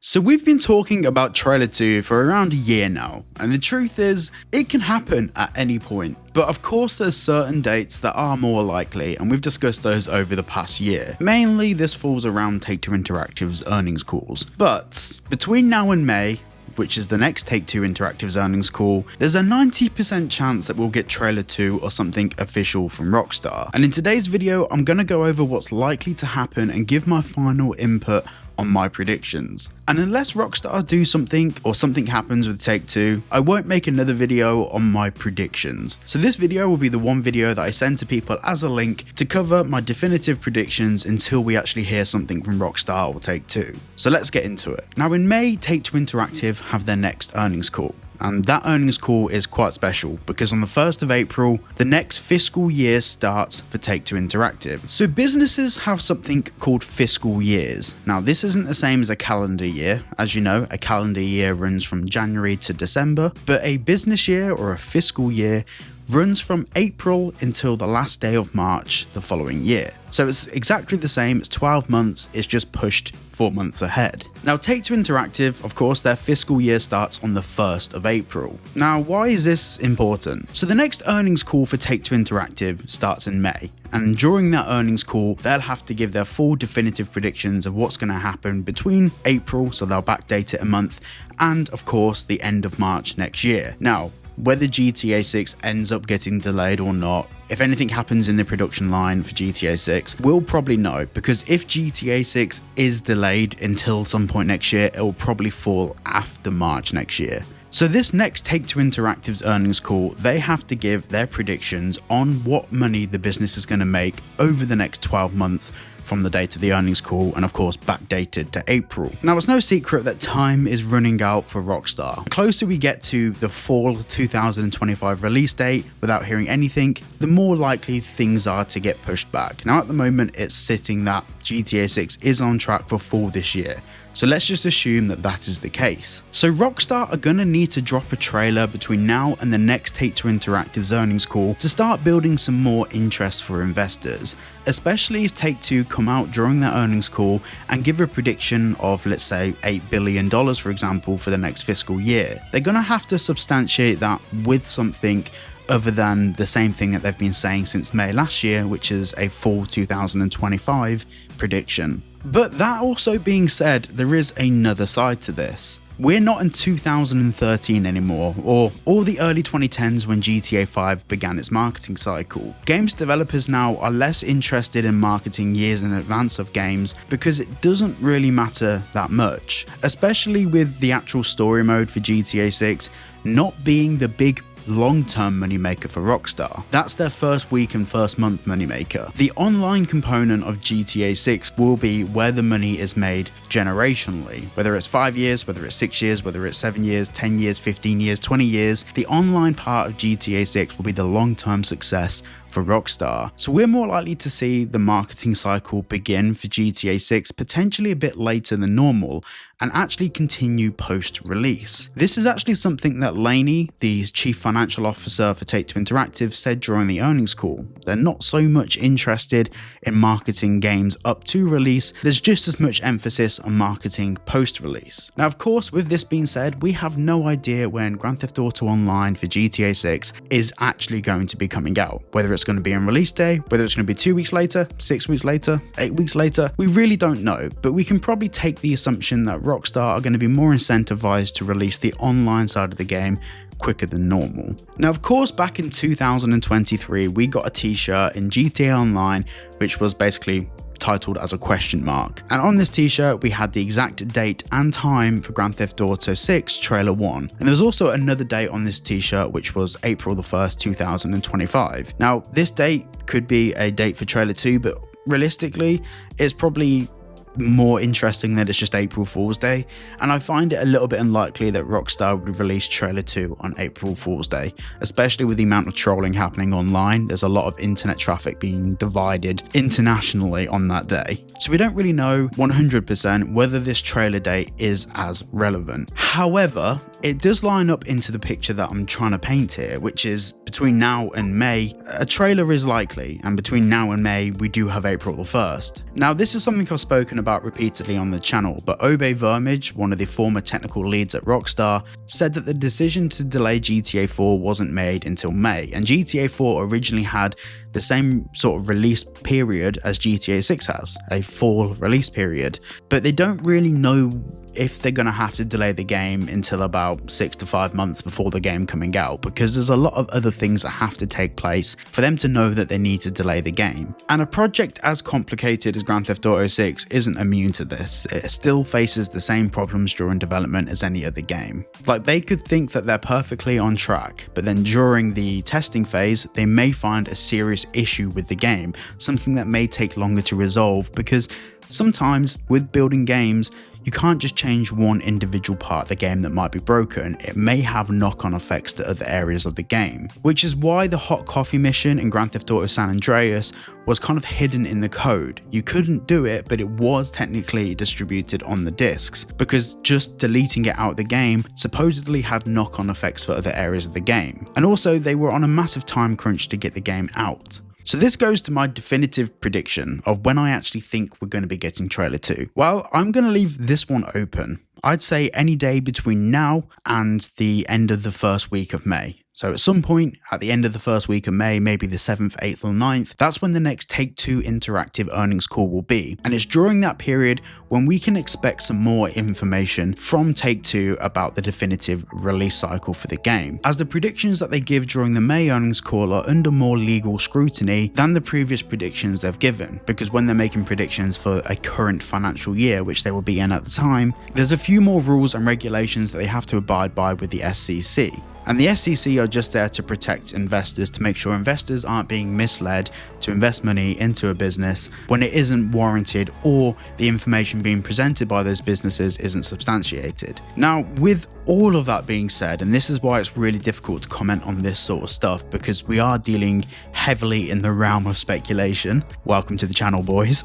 So we've been talking about Trailer 2 for around a year now, and the truth is, it can happen at any point. But of course there's certain dates that are more likely, and we've discussed those over the past year. Mainly this falls around Take-Two Interactive's earnings calls. But between now and May, which is the next Take-Two Interactive's earnings call, there's a 90% chance that we'll get Trailer 2 or something official from Rockstar. And in today's video, I'm going to go over what's likely to happen and give my final input on my predictions. And unless Rockstar do something or something happens with Take-Two, I won't make another video on my predictions. So this video will be the one video that I send to people as a link to cover my definitive predictions until we actually hear something from Rockstar or Take-Two. So let's get into it. Now in May, Take-Two Interactive have their next earnings call. And that earnings call is quite special because on the 1st of April, the next fiscal year starts for Take-Two Interactive. So businesses have something called fiscal years. Now this isn't the same as a calendar year. As you know, a calendar year runs from January to December, but a business year or a fiscal year runs from April until the last day of March the following year. So it's exactly the same, it's 12 months, it's just pushed 4 months ahead. Now Take-Two Interactive, of course, their fiscal year starts on the 1st of April. Now why is this important? So the next earnings call for Take-Two Interactive starts in May. And during that earnings call, they'll have to give their full definitive predictions of what's going to happen between April, so they'll backdate it a month, and of course the end of March next year. Now, whether GTA 6 ends up getting delayed or not, if anything happens in the production line for GTA 6, we'll probably know, because if GTA 6 is delayed until some point next year, it will probably fall after March next year. So this next Take-Two Interactive's earnings call, they have to give their predictions on what money the business is going to make over the next 12 months from the date of the earnings call, and of course backdated to April. Now it's no secret that time is running out for Rockstar. The closer we get to the fall 2025 release date without hearing anything, the more likely things are to get pushed back. Now at the moment it's sitting that GTA 6 is on track for fall this year. So let's just assume that that is the case. So Rockstar are going to need to drop a trailer between now and the next Take-Two Interactive's earnings call to start building some more interest for investors, especially if Take-Two come out during their earnings call and give a prediction of, let's say, $8 billion, for example, for the next fiscal year. They're going to have to substantiate that with something other than the same thing that they've been saying since May last year, which is a fall 2025 prediction. But that also being said, there is another side to this. We're not in 2013 anymore, or the early 2010s when GTA 5 began its marketing cycle. Games developers now are less interested in marketing years in advance of games because it doesn't really matter that much, especially with the actual story mode for GTA 6 not being the big long-term moneymaker for Rockstar. That's their first week and first month moneymaker. The online component of GTA 6 will be where the money is made generationally. Whether it's 5 years, whether it's 6 years, whether it's 7 years, 10 years, 15 years, 20 years, the online part of GTA 6 will be the long-term success for Rockstar. So we're more likely to see the marketing cycle begin for GTA 6 potentially a bit later than normal and actually continue post-release. This is actually something that Laney, the chief financial officer for Take-Two Interactive, said during the earnings call. They're not so much interested in marketing games up to release, there's just as much emphasis on marketing post-release. Now of course, with this being said, we have no idea when Grand Theft Auto Online for GTA 6 is actually going to be coming out. Whether it's going to be on release day, whether it's going to be 2 weeks later, 6 weeks later, 8 weeks later, we really don't know, but we can probably take the assumption that Rockstar are going to be more incentivized to release the online side of the game quicker than normal. Now of course, back in 2023 we got a t-shirt in GTA Online which was basically titled as a question mark, and on this t-shirt we had the exact date and time for Grand Theft Auto 6 Trailer 1, and there was also another date on this t-shirt which was April the 1st 2025. Now this date could be a date for Trailer 2, but realistically it's probably more interesting that it's just April Fool's Day, and I find it a little bit unlikely that Rockstar would release Trailer 2 on April Fool's Day, especially with the amount of trolling happening online. There's a lot of internet traffic being divided internationally on that day. So we don't really know 100% whether this trailer date is as relevant. However, it does line up into the picture that I'm trying to paint here, which is between now and May, a trailer is likely, and between now and May, we do have April the 1st. Now, this is something I've spoken about repeatedly on the channel, but Obe Vermage, one of the former technical leads at Rockstar, said that the decision to delay GTA 4 wasn't made until May, and GTA 4 originally had the same sort of release period as GTA 6 has, a fall release period, but they don't really know if they're going to have to delay the game until about 6 to 5 months before the game coming out, because there's a lot of other things that have to take place for them to know that they need to delay the game. And a project as complicated as Grand Theft Auto 6 isn't immune to this. It still faces the same problems during development as any other game. Like, they could think that they're perfectly on track, but then during the testing phase, they may find a serious issue with the game, something that may take longer to resolve, because sometimes with building games, you can't just change one individual part of the game that might be broken. It may have knock-on effects to other areas of the game, which is why the hot coffee mission in Grand Theft Auto San Andreas was kind of hidden in the code. You couldn't do it, but it was technically distributed on the discs, because just deleting it out of the game supposedly had knock-on effects for other areas of the game. And also, they were on a massive time crunch to get the game out. So this goes to my definitive prediction of when I actually think we're going to be getting trailer 2. Well, I'm going to leave this one open. I'd say any day between now and the end of the first week of May. So at some point at the end of the first week of May, maybe the 7th, 8th or 9th, that's when the next Take-Two interactive earnings call will be. And it's during that period when we can expect some more information from Take-Two about the definitive release cycle for the game, as the predictions that they give during the May earnings call are under more legal scrutiny than the previous predictions they've given, because when they're making predictions for a current financial year, which they will be in at the time, there's a few more rules and regulations that they have to abide by with the SEC. And the SEC are just there to protect investors, to make sure investors aren't being misled to invest money into a business when it isn't warranted, or the information being presented by those businesses isn't substantiated. Now, with all of that being said, and this is why it's really difficult to comment on this sort of stuff, because we are dealing heavily in the realm of speculation. Welcome to the channel, boys.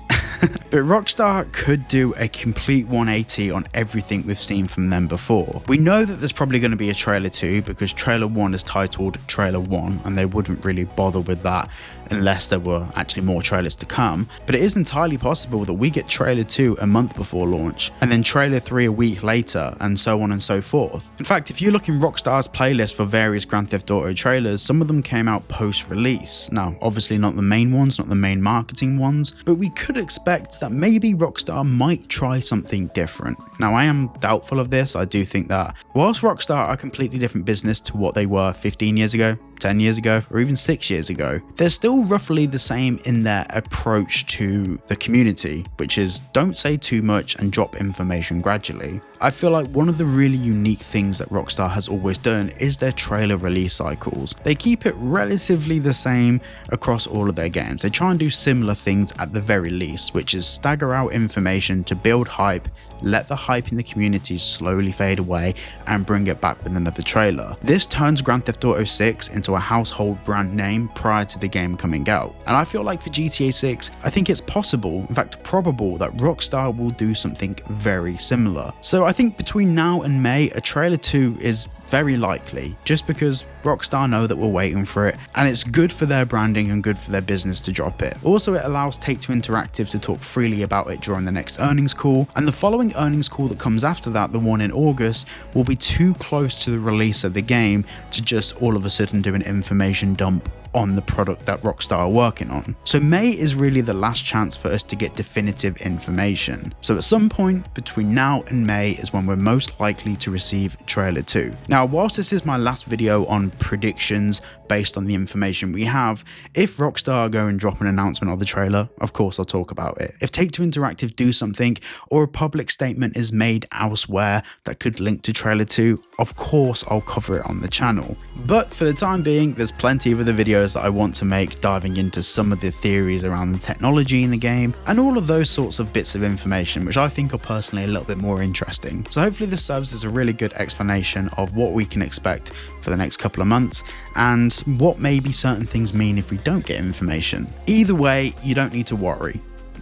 But Rockstar could do a complete 180 on everything we've seen from them before. We know that there's probably going to be a trailer 2, because trailer 1 is titled trailer 1, and they wouldn't really bother with that unless there were actually more trailers to come. But it is entirely possible that we get trailer 2 a month before launch, and then trailer 3 a week later, and so on and so forth. In fact, if you look in Rockstar's playlist for various Grand Theft Auto trailers, some of them came out post-release. Now, obviously not the main ones, not the main marketing ones, but we could expect that maybe Rockstar might try something different. Now, I am doubtful of this. I do think that whilst Rockstar are a completely different business to what they were 15 years ago, 10 years ago, or even 6 years ago, they're still roughly the same in their approach to the community, which is don't say too much and drop information gradually. I feel like one of the really unique things that Rockstar has always done is their trailer release cycles. They keep it relatively the same across all of their games. They try and do similar things at the very least, which is stagger out information to build hype, let the hype in the community slowly fade away, and bring it back with another trailer. This turns Grand Theft Auto 6 into a household brand name prior to the game coming out. And I feel like for GTA 6, I think it's possible, in fact probable, that Rockstar will do something very similar. So I think between now and May, a trailer 2 is very likely, just because Rockstar know that we're waiting for it, and it's good for their branding and good for their business to drop it. Also, it allows Take-Two Interactive to talk freely about it during the next earnings call, and the following earnings call that comes after that, the one in August, will be too close to the release of the game to just all of a sudden do an information dump on the product that Rockstar are working on. So May is really the last chance for us to get definitive information. So at some point between now and May is when we're most likely to receive trailer 2. Now, whilst this is my last video on predictions based on the information we have, if Rockstar go and drop an announcement of the trailer, of course I'll talk about it. If Take-Two Interactive do something, or a public statement is made elsewhere that could link to trailer 2, of course I'll cover it on the channel. But for the time being, there's plenty of other videos that I want to make diving into some of the theories around the technology in the game and all of those sorts of bits of information, which I think are personally a little bit more interesting. So hopefully this serves as a really good explanation of what we can expect for the next couple of months and what maybe certain things mean if we don't get information. Either way, you don't need to worry.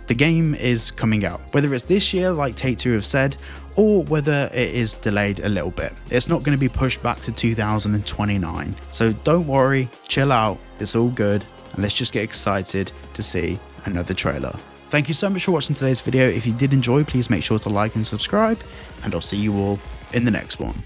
The game is coming out, whether it's this year like Take-Two have said, or whether it is delayed a little bit. It's not going to be pushed back to 2029. So don't worry, chill out, it's all good, and let's just get excited to see another trailer. Thank you so much for watching today's video. If you did enjoy, please make sure to like and subscribe, and I'll see you all in the next one.